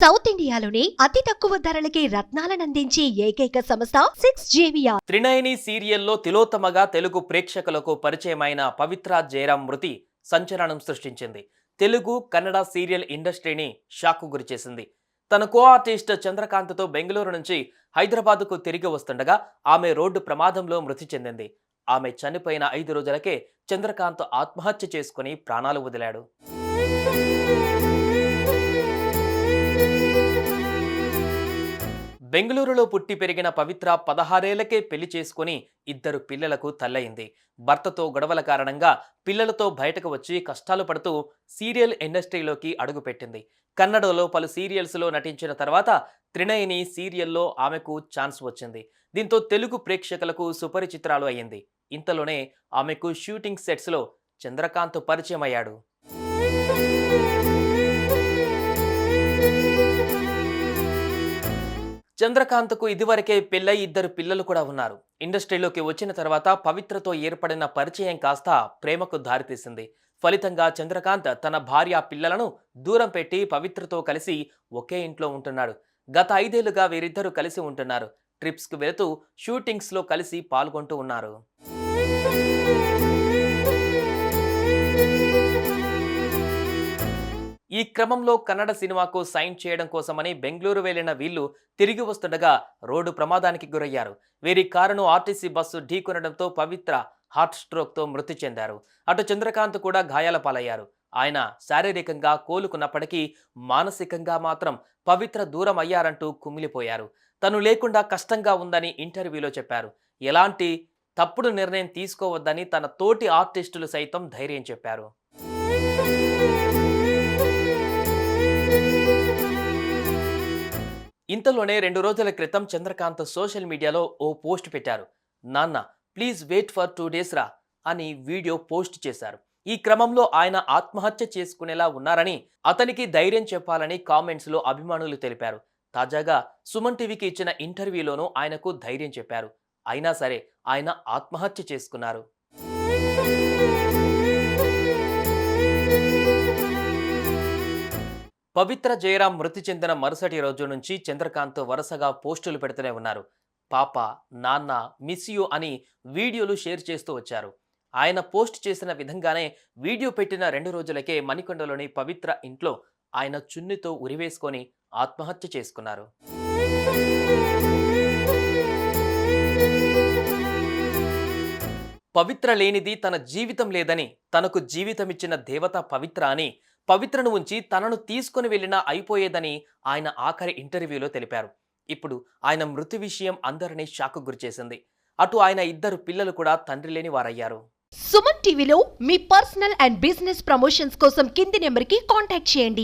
South ఇండియాలోని అతి తక్కువ ధరలకి రత్నాలనందించే ఏకైక సంస్థ 6JVR. త్రినయని సీరియల్లో తిలోత్తమగా తెలుగు ప్రేక్షకులకు పరిచయమైన పవిత్ర జయరాం మృతి సంచలనం సృష్టించింది. తెలుగు కన్నడ సీరియల్ ఇండస్ట్రీని షాక్కు గురిచేసింది. తన కో ఆర్టిస్ట్ చంద్రకాంత్తో బెంగళూరు నుంచి హైదరాబాద్కు తిరిగి వస్తుండగా ఆమె రోడ్డు ప్రమాదంలో మృతి చెందింది. ఆమె చనిపోయిన 5 రోజులకే చంద్రకాంత్ ఆత్మహత్య చేసుకుని ప్రాణాలు వదిలాడు. బెంగళూరులో పుట్టి పెరిగిన పవిత్ర 16 ఏళ్లకే పెళ్లి చేసుకుని 2 పిల్లలకు తల్లయింది. భర్తతో గొడవల కారణంగా పిల్లలతో బయటకు వచ్చి కష్టాలు పడుతూ సీరియల్ ఇండస్ట్రీలోకి అడుగుపెట్టింది. కన్నడలో పలు సీరియల్స్లో నటించిన తర్వాత త్రినయని సీరియల్లో ఆమెకు ఛాన్స్ వచ్చింది. దీంతో తెలుగు ప్రేక్షకులకు సుపరిచితురాలు అయ్యింది. ఇంతలోనే ఆమెకు షూటింగ్ సెట్స్లో చంద్రకాంత్ పరిచయం అయ్యాడు. చంద్రకాంత్కు ఇదివరకే పెళ్ళై 2 పిల్లలు కూడా ఉన్నారు. ఇండస్ట్రీలోకి వచ్చిన తర్వాత పవిత్రతో ఏర్పడిన పరిచయం కాస్త ప్రేమకు దారితీసింది. ఫలితంగా చంద్రకాంత్ తన భార్య పిల్లలను దూరం పెట్టి పవిత్రతో కలిసి ఒకే ఇంట్లో ఉంటున్నాడు. గత 5 ఏళ్లుగా వీరిద్దరూ కలిసి ఉంటున్నారు. ట్రిప్స్కు వెళుతూ షూటింగ్స్లో కలిసి పాల్గొంటూ ఉన్నారు. ఈ క్రమంలో కన్నడ సినిమాకు సైన్ చేయడం కోసమని బెంగళూరు వెళ్లిన వీళ్లు తిరిగి వస్తుండగా రోడ్డు ప్రమాదానికి గురయ్యారు. వీరి కారును ఆర్టీసీ బస్సు ఢీకొనడంతో పవిత్ర హార్ట్ స్ట్రోక్తో మృతి చెందారు. అటు చంద్రకాంత్ కూడా గాయాల పాలయ్యారు. ఆయన శారీరకంగా కోలుకున్నప్పటికీ మానసికంగా మాత్రం పవిత్ర దూరం అయ్యారంటూ కుమిలిపోయారు. తను లేకుండా కష్టంగా ఉందని ఇంటర్వ్యూలో చెప్పారు. ఎలాంటి తప్పుడు నిర్ణయం తీసుకోవద్దని తన తోటి ఆర్టిస్టులు సైతం ధైర్యం చెప్పారు. ఇంతలోనే 2 రోజుల క్రితం చంద్రకాంత్ సోషల్ మీడియాలో ఓ పోస్ట్ పెట్టారు. నాన్న ప్లీజ్ వెయిట్ ఫర్ 2 days రా అని వీడియో పోస్ట్ చేశారు. ఈ క్రమంలో ఆయన ఆత్మహత్య చేసుకునేలా ఉన్నారని, అతనికి ధైర్యం చెప్పాలని కామెంట్స్లో అభిమానులు తెలిపారు. తాజాగా సుమన్ టీవీకి ఇచ్చిన ఇంటర్వ్యూలోనూ ఆయనకు ధైర్యం చెప్పారు. అయినా సరే ఆయన ఆత్మహత్య చేసుకున్నారు. పవిత్ర జయరాం మృతి చెందిన మరుసటి రోజు నుంచి చంద్రకాంత్ వరుసగా పోస్టులు పెడుతూనే ఉన్నారు. పాప, నాన్న, మిస్ యూ అని వీడియోలు షేర్ చేస్తూ వచ్చారు. ఆయన పోస్ట్ చేసిన విధంగానే వీడియో పెట్టిన 2 రోజులకే మణికొండలోని పవిత్ర ఇంట్లో ఆయన చున్నితో ఉరివేసుకొని ఆత్మహత్య చేసుకున్నారు. పవిత్ర లేనిది తన జీవితం లేదని, తనకు జీవితమిచ్చిన దేవత పవిత్ర అని, పవిత్రను ఉంచి తనను తీసుకుని వెళ్ళినా అయిపోయేదని ఆయన ఆఖరి ఇంటర్వ్యూలో తెలిపారు. ఇప్పుడు ఆయన మృతి విషయం అందరినీ షాక్కు గురిచేసింది. అటు ఆయన 2 పిల్లలు కూడా తండ్రి లేని వారయ్యారు. సుమన్ టీవీలో మీ పర్సనల్ అండ్ బిజినెస్ ప్రమోషన్స్ కోసం కింది నెంబర్కి కాంటాక్ట్ చేయండి.